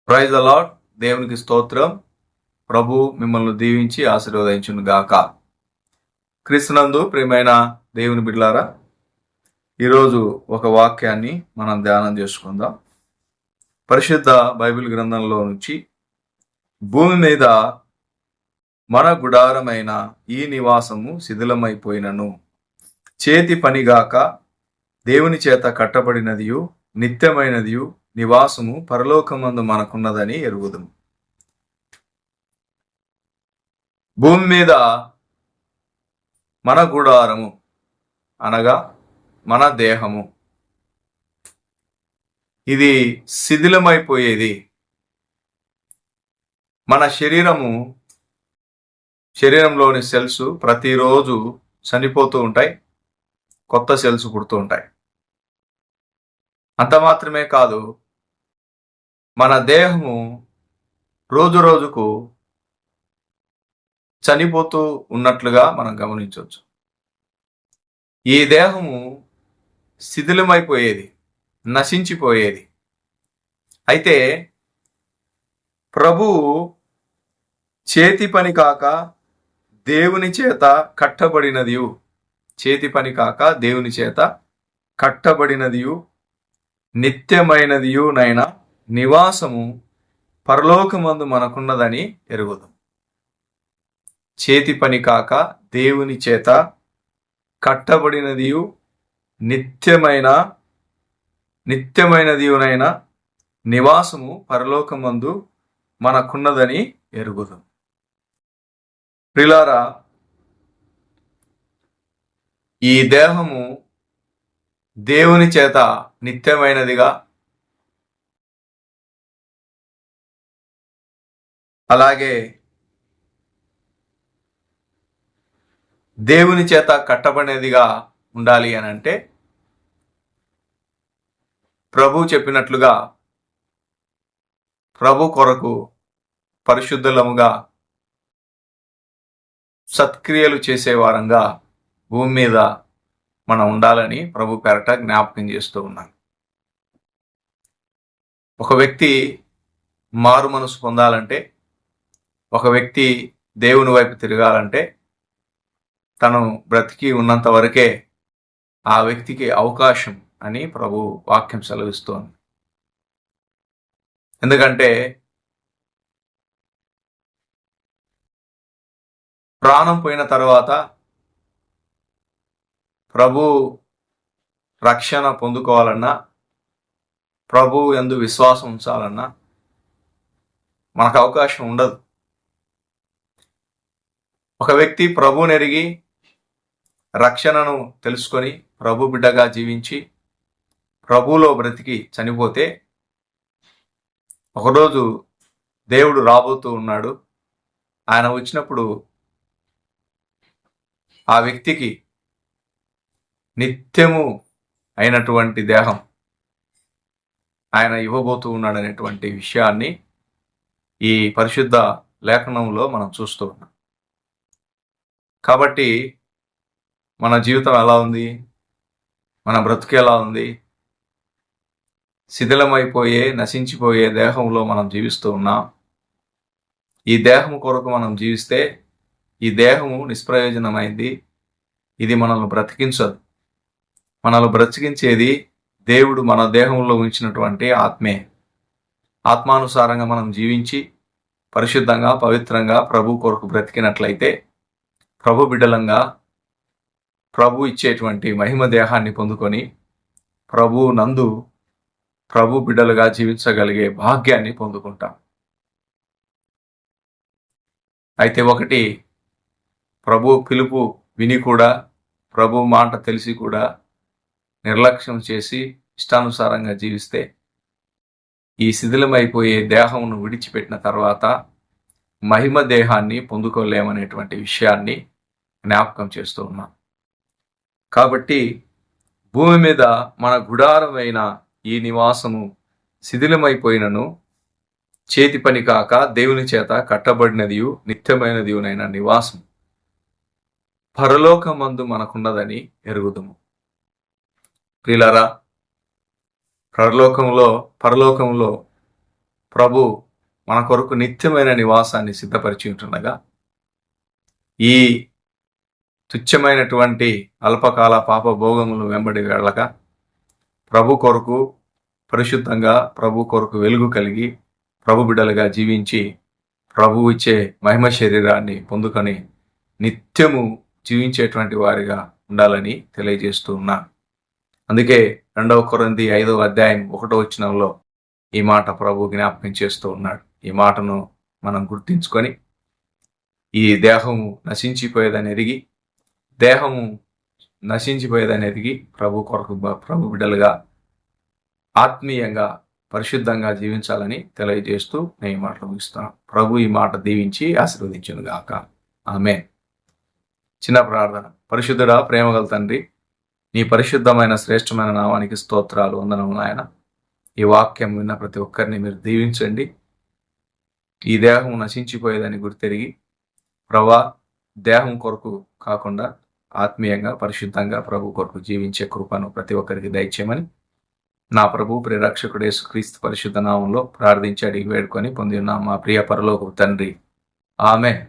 Praise the lord. దేవునికి స్తోత్రం. ప్రభు మిమ్మల్ని దీవించి ఆశీర్వదించును గాక. క్రీస్తునందు ప్రియమైన దేవుని బిడ్డలారా, ఈరోజు ఒక వాక్యాన్ని మనం ధ్యానం చేసుకుందాం. పరిశుద్ధ బైబిల్ గ్రంథంలో నుంచి, భూమి మీద మన గుడారమైన ఈ నివాసము శిథిలమైపోయినను, చేతి పనిగాక దేవుని చేత కట్టబడినదియు నిత్యమైనదియు నివాసము పరలోకమందు మనకున్నదని ఎరుగుదుము. భూమి మీద మన గుడారము అనగా మన దేహము ఇది శిథిలమైపోయేది. మన శరీరంలోని సెల్స్ ప్రతిరోజు చనిపోతూ ఉంటాయి, కొత్త సెల్స్ పుడుతూ ఉంటాయి. అంత మాత్రమే కాదు, మన దేహము రోజు రోజుకు చనిపోతూ ఉన్నట్లుగా మనం గమనించవచ్చు. ఈ దేహము శిథిలమైపోయేది, నశించిపోయేది. అయితే ప్రభువు చేతి పని కాక దేవుని చేత కట్టబడినదియు, చేతి పని కాక దేవుని చేత కట్టబడినదియు నిత్యమైనదియునైన నివాసము పరలోకమందు మనకున్నదని ఎరుగుదాం. చేతి పని కాక దేవుని చేత కట్టబడినదియు నిత్యమైనదియునైన నివాసము పరలోకమందు మనకున్నదని ఎరుగుదాం. ప్రియులారా, ఈ దేహము దేవుని చేత నిత్యమైనదిగా, అలాగే దేవుని చేత కట్టబడినదిగా ఉండాలి అని అంటే, ప్రభు చెప్పినట్లుగా ప్రభు కొరకు పరిశుద్ధులముగా సత్క్రియలు చేసేవారంగా భూమి మీద మనం ఉండాలని ప్రభు పేరట జ్ఞాపకం చేస్తూ ఉన్నాను. ఒక వ్యక్తి మారు మనసు పొందాలంటే, ఒక వ్యక్తి దేవుని వైపు తిరగాలంటే, తను బ్రతికి ఉన్నంత వరకే ఆ వ్యక్తికి అవకాశం అని ప్రభు వాక్యం సెలవిస్తోంది. ఎందుకంటే ప్రాణం పోయిన తర్వాత ప్రభు రక్షణ పొందుకోవాలన్నా, ప్రభు యందు విశ్వాసం ఉంచాలన్నా మనకు అవకాశం ఉండదు. ఒక వ్యక్తి ప్రభువుని ఎరిగి రక్షణను తెలుసుకొని ప్రభు బిడ్డగా జీవించి ప్రభువులో బ్రతికి చనిపోతే, ఒకరోజు దేవుడు రాబోతూ ఉన్నాడు. ఆయన వచ్చినప్పుడు ఆ వ్యక్తికి నిత్యము అయినటువంటి దేహం ఆయన ఇవ్వబోతూ ఉన్నాడనేటువంటి విషయాన్ని ఈ పరిశుద్ధ లేఖనంలో మనం చూస్తూ ఉన్నాం. కాబట్టి మన జీవితం ఎలా ఉంది, మన బ్రతుకు ఎలా ఉంది? శిథిలమైపోయే, నశించిపోయే దేహంలో మనం జీవిస్తూ ఉన్నాం. ఈ దేహం కొరకు మనం జీవిస్తే ఈ దేహము నిష్ప్రయోజనమైంది. ఇది మనల్ని బ్రతికించదు. మనల్ని బ్రతికించేది దేవుడు మన దేహంలో ఉంచినటువంటి ఆత్మే. ఆత్మానుసారంగా మనం జీవించి పరిశుద్ధంగా, పవిత్రంగా ప్రభు కొరకు బ్రతికినట్లయితే, ప్రభు బిడ్డలంగా ప్రభు ఇచ్చేటువంటి మహిమ దేహాన్ని పొందుకొని ప్రభు నందు ప్రభు బిడ్డలుగా జీవించగలిగే భాగ్యాన్ని పొందుకుంటాం. అయితే ఒకటి, ప్రభు పిలుపు విని కూడా, ప్రభు మాట తెలిసి కూడా నిర్లక్ష్యం చేసి ఇష్టానుసారంగా జీవిస్తే ఈ శిథిలమైపోయే దేహమును విడిచిపెట్టిన తర్వాత మహిమ దేహాన్ని పొందుకోలేమనేటువంటి విషయాన్ని జ్ఞాపకం చేస్తూ ఉన్నాం. కాబట్టి భూమి మీద మన గుడారమైన ఈ నివాసము శిథిలమైపోయినను, చేతి పని కాక దేవుని చేత కట్టబడినదియు నిత్యమైనదియునైన నివాసం పరలోకమందు మనకున్నదని ఎరుగుదుము. ప్రియులారా, పరలోకంలో ప్రభు మన కొరకు నిత్యమైన నివాసాన్ని సిద్ధపరిచి ఉంటుండగా ఈ తుచ్చమైనటువంటి అల్పకాల పాప భోగములు వెంబడి వెళ్ళక ప్రభు కొరకు పరిశుద్ధంగా, ప్రభు కొరకు వెలుగు కలిగి, ప్రభు బిడ్డలుగా జీవించి, ప్రభు ఇచ్చే మహిమ శరీరాన్ని పొందుకొని నిత్యము జీవించేటువంటి వారిగా ఉండాలని తెలియజేస్తూ ఉన్నాను. అందుకే 2 కొరింథీ 5వ అధ్యాయం 1వ వచనంలో ఈ మాట ప్రభు జ్ఞాపకం చేస్తూ ఉన్నాడు. ఈ మాటను మనం గుర్తించుకొని ఈ దేహము నశించిపోయేదని ఎరిగి ప్రభు కొరకు ప్రభు బిడ్డలుగా ఆత్మీయంగా పరిశుద్ధంగా జీవించాలని తెలియజేస్తూ నేను ఈ మాటలు ముగిస్తున్నాను. ప్రభు ఈ మాట దీవించి ఆశీర్వదించును గాక. ఆమేన్. చిన్న ప్రార్థన. పరిశుద్ధుడా, ప్రేమగల తండ్రి, నీ పరిశుద్ధమైన శ్రేష్టమైన నామానికి స్తోత్రాలు, వందనములు నాయన. ఈ వాక్యం విన్న ప్రతి ఒక్కరిని మీరు దీవించండి. ఈ దేహం నశించిపోయేదని గుర్తెరిగి ప్రభా, దేహం కొరకు కాకుండా ఆత్మీయంగా పరిశుద్ధంగా ప్రభు కొరకు జీవించే కృపను ప్రతి ఒక్కరికి దయచేయమని నా ప్రభు ప్రియరక్షకుడు యేసుక్రీస్తు పరిశుద్ధ నామంలో ప్రార్థించి అడిగి వేడుకొని పొంది ఉన్న మా ప్రియ పరలోకపు తండ్రి. ఆమేన్.